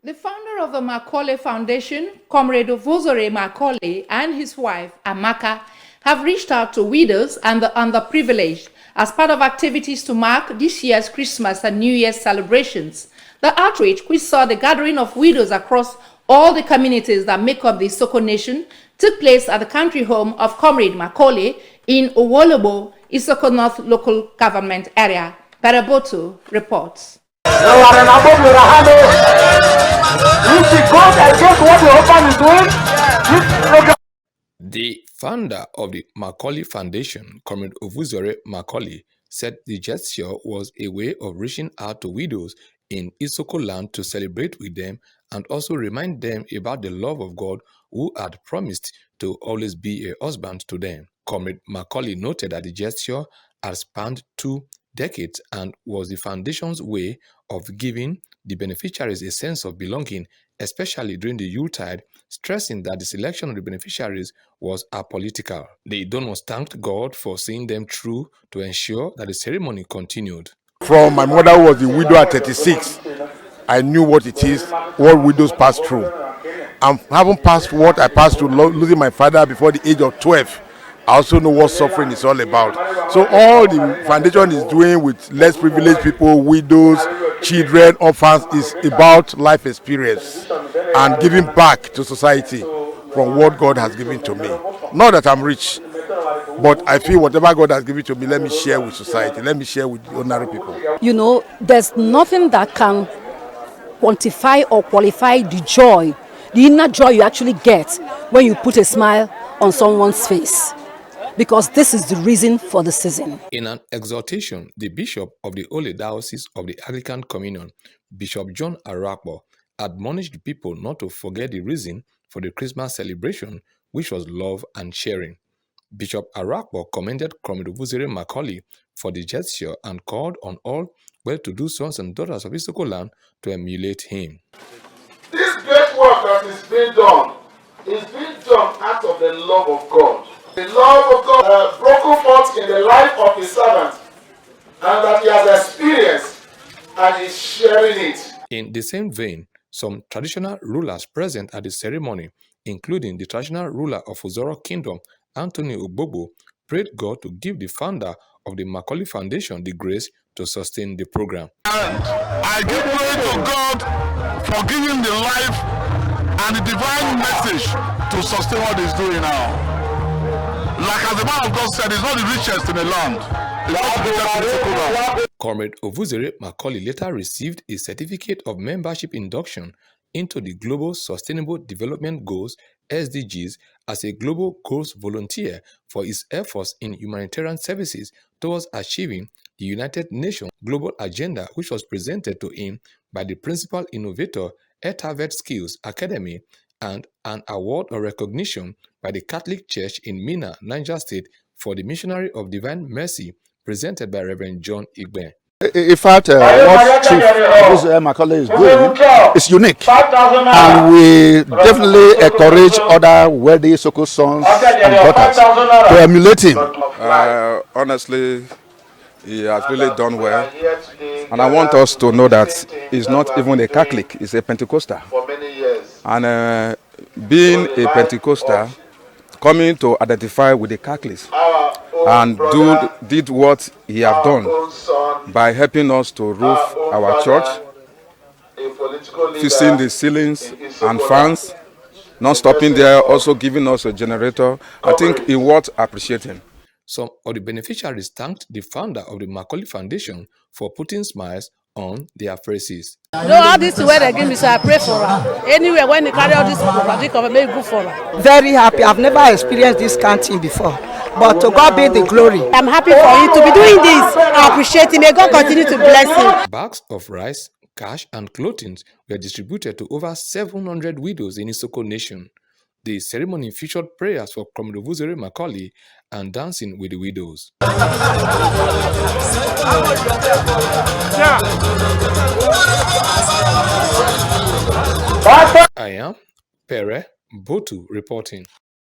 The founder of the MARCULAY Foundation, Comrade Ovuzore MARCULAY, and his wife, Amaka, have reached out to widows and the underprivileged as part of activities to mark this year's Christmas and New Year's celebrations. The outreach, which saw the gathering of widows across all the communities that make up the Isoko Nation, took place at the country home of Comrade MARCULAY in Owolobo, Isoko North Local Government Area. Baraboto reports. The founder of the MARCULAY Foundation, Comrade Ovuzore MARCULAY, said the gesture was a way of reaching out to widows in Isoko land to celebrate with them and also remind them about the love of God who had promised to always be a husband to them. Comrade MARCULAY noted that the gesture had spanned 2 decades and was the foundation's way of giving the beneficiaries a sense of belonging, especially during the Yuletide, stressing that the selection of the beneficiaries was apolitical. The donors thanked God for seeing them through to ensure that the ceremony continued. From my mother, who was a widow at 36, I knew what it is, what widows pass through. And having passed what I passed through, losing my father before the age of 12, I also know what suffering is all about. So all the foundation is doing with less privileged people, widows, children, orphans, is about life experience and giving back to society from what God has given to me. Not that I'm rich, but I feel whatever God has given to me, let me share with society, let me share with ordinary people. You know, there's nothing that can quantify or qualify the joy, the inner joy you actually get when you put a smile on someone's face. Because this is the reason for the season. In an exhortation, the Bishop of the Holy Diocese of the Anglican Communion, Bishop John Arakpo, admonished the people not to forget the reason for the Christmas celebration, which was love and sharing. Bishop Arakpo commended Comrade Ovuzore MARCULAY for the gesture and called on all well-to-do sons and daughters of Isoko land to emulate him. This great work that is being done out of the love of God. The love of God broken forth in the life of his servant, and that he has experienced and is sharing it. In the same vein, some traditional rulers present at the ceremony, including the traditional ruler of Uzoro Kingdom, Anthony Ogbobo, prayed God to give the founder of the MARCULAY Foundation the grace to sustain the program. And I give glory to God for giving the life and the divine message to sustain what he's doing now. Like as the man of God said, he's not the richest in the land. He's not the richest in the land. Comrade Ovuzore MARCULAY later received a certificate of membership induction into the Global Sustainable Development Goals (SDGs) as a Global Goals volunteer for his efforts in humanitarian services towards achieving the United Nations Global Agenda, which was presented to him by the principal innovator Hetaved Skills Academy, and an award of recognition by the Catholic Church in Minna, Niger State, for the Missionary of Divine Mercy, presented by Reverend John Igbe. In fact, what Chief Ovuzore MARCULAY is doing is unique, and we definitely encourage other wealthy Isoko sons and daughters to emulate him. Honestly, he has really done well, and I want us to know that he's not even a Catholic, he's a Pentecostal. And being a Pentecostal, coming to identify with the Catholics and did what he have done by helping us to roof our church, fixing the ceilings and fans, not stopping there, also giving us a generator. I think it worth appreciating. Some of the beneficiaries thanked the founder of the MARCULAY Foundation for putting smiles on their faces. No, all this way they give me, so I pray for her. Anyway, when they carry all this program, make good for her. Very happy. I've never experienced this kind of thing before. But to God be the glory. I'm happy for you to be doing this. I appreciate it. May God continue to bless him. Bags of rice, cash, and clothing were distributed to over 700 widows in Isoko Nation. The ceremony featured prayers for Comrade Ovuzore MARCULAY and dancing with the widows. I am Pere Botu reporting.